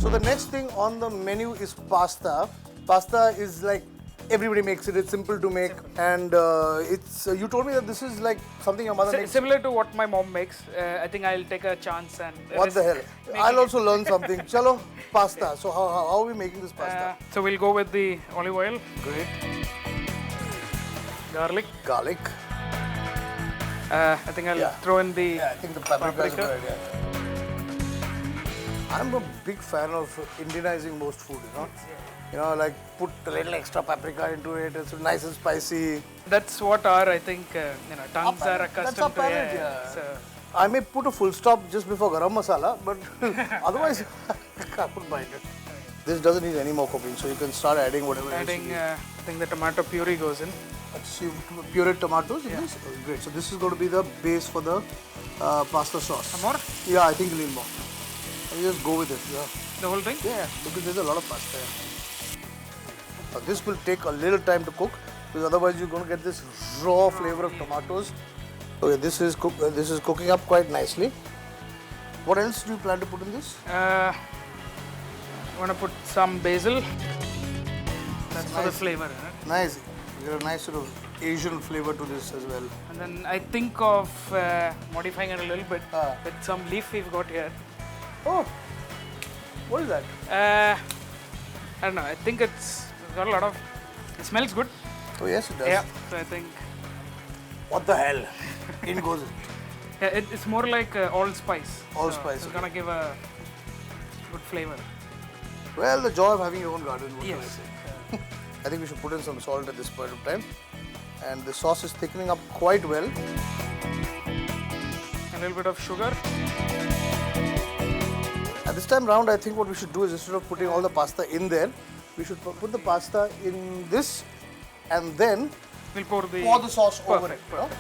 So the next thing on the menu is pasta. Pasta is like everybody makes it. It's simple to make, and it's. You told me that this is like something your mother makes. Similar to what my mom makes. I think I'll take a chance and. What the hell? I'll also learn something. Chalo, pasta. So how are we making this pasta? So we'll go with the olive oil, Great. garlic. Garlic. I think I'll throw in the. Yeah, I think the paprika is a good idea. I'm a big fan of Indianizing most food, you know. You know, like put a little extra paprika into it. It's nice and spicy. That's what our, I think, tongues are accustomed our to. palate, yeah. So, I may put a full stop just before garam masala, but otherwise I wouldn't mind it. This doesn't need any more cooking, so you can start adding whatever adding, else I think the tomato puree goes in. you need. So pureed tomatoes in this? Oh, great. So this is going to be the base for the pasta sauce. Some more? Yeah, I think a little more. You just go with it. Yeah. The whole thing? Yeah, because there's a lot of pasta. Now this will take a little time to cook because otherwise you're going to get this raw flavor of tomatoes. Okay, this is cooking up quite nicely. What else do you plan to put in this? I'm going to put some basil. That's for the flavor. Right? Nice. You get a nice sort of Asian flavor to this as well. And then I think of modifying it a little bit with some leaf we've got here. Oh, what is that? I don't know. I think it's got a lot of. It smells good. Oh yes, it does. Yeah. So I think. What the hell? In goes it. Yeah, it's more like allspice. Allspice, It's gonna give a good flavor. Well, the joy of having your own garden. What can I Yes. say? I think we should put in some salt at this point of time. And the sauce is thickening up quite well. A little bit of sugar. At this time round, I think what we should do is instead of putting all the pasta in there, we should put the pasta in this and then We'll pour the sauce over it. Perfect, perfect.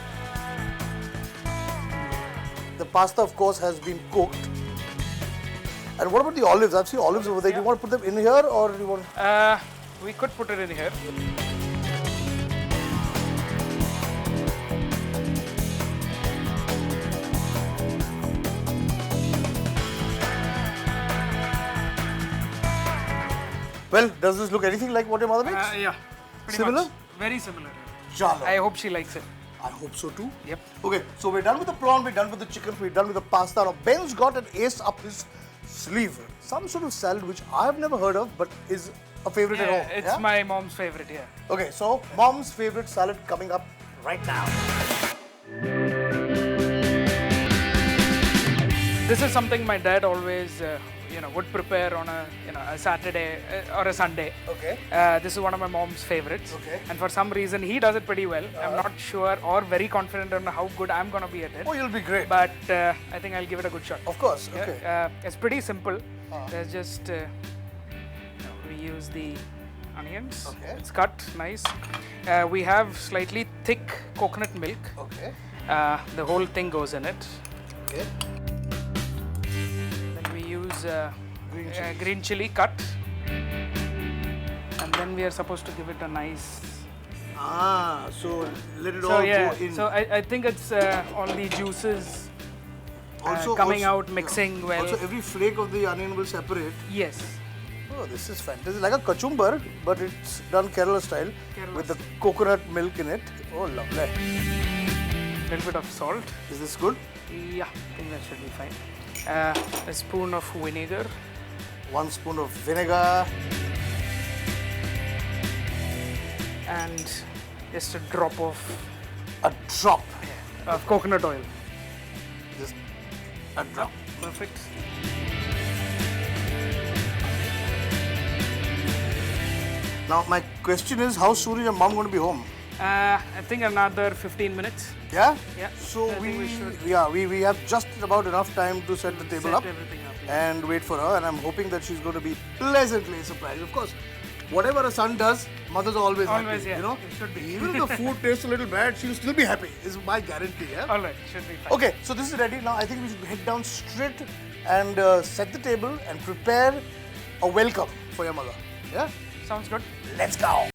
The pasta, of course, has been cooked. And what about the olives? I've seen olives over there. Do you want to put them in here or do you want? We could put it in here. Well, does this look anything like what your mother makes? Yeah. Pretty Similar? Much. Very similar. Chalo. I hope she likes it. I hope so too. Yep. Okay, so we're done with the prawn, we're done with the chicken, we're done with the pasta. Now, Ben's got an ace up his sleeve. Some sort of salad which I've never heard of but is a favorite at home. It's my mom's favorite, yeah. Okay, so mom's favorite salad coming up right now. This is something my dad always, would prepare on a Saturday or a Sunday. Okay. This is one of my mom's favorites. Okay. And for some reason, he does it pretty well. I'm not sure or very confident on how good I'm going to be at it. Oh, you'll be great. But I think I'll give it a good shot. Of course, Yeah, okay. it's pretty simple. There's just, we use the onions. Okay. It's cut nice. We have slightly thick coconut milk. Okay. The whole thing goes in it. Okay. Then we use green chili cut. And then we are supposed to give it a nice. So let it So all yeah, go in. so I think it's all the juices coming out, mixing well. Also, every flake of the onion will separate. Yes. Oh, this is fantastic. Like a kachumbar, but it's done Kerala style with the coconut milk in it. Oh, lovely. Little bit of salt. Is this good? Yeah, I think that should be fine. A spoon of vinegar. 1 spoon of vinegar. And just a drop of coconut oil. Just a drop. Perfect. Now, my question is, how soon is your mom going to be home? I think another 15 minutes. Yeah? Yeah. So I think we should we have just about enough time to set the table set up everything up. Yeah. and wait for her. And I'm hoping that she's going to be pleasantly surprised. Of course, whatever a son does, mothers are always Always, happy. yeah. You know, It should be. Even if the food tastes a little bad, she'll still be happy. Is my guarantee. Yeah. All right, should be fine. Okay, so this is ready. Now I think we should head down straight and set the table and prepare a welcome for your mother. Yeah? Sounds good. Let's go.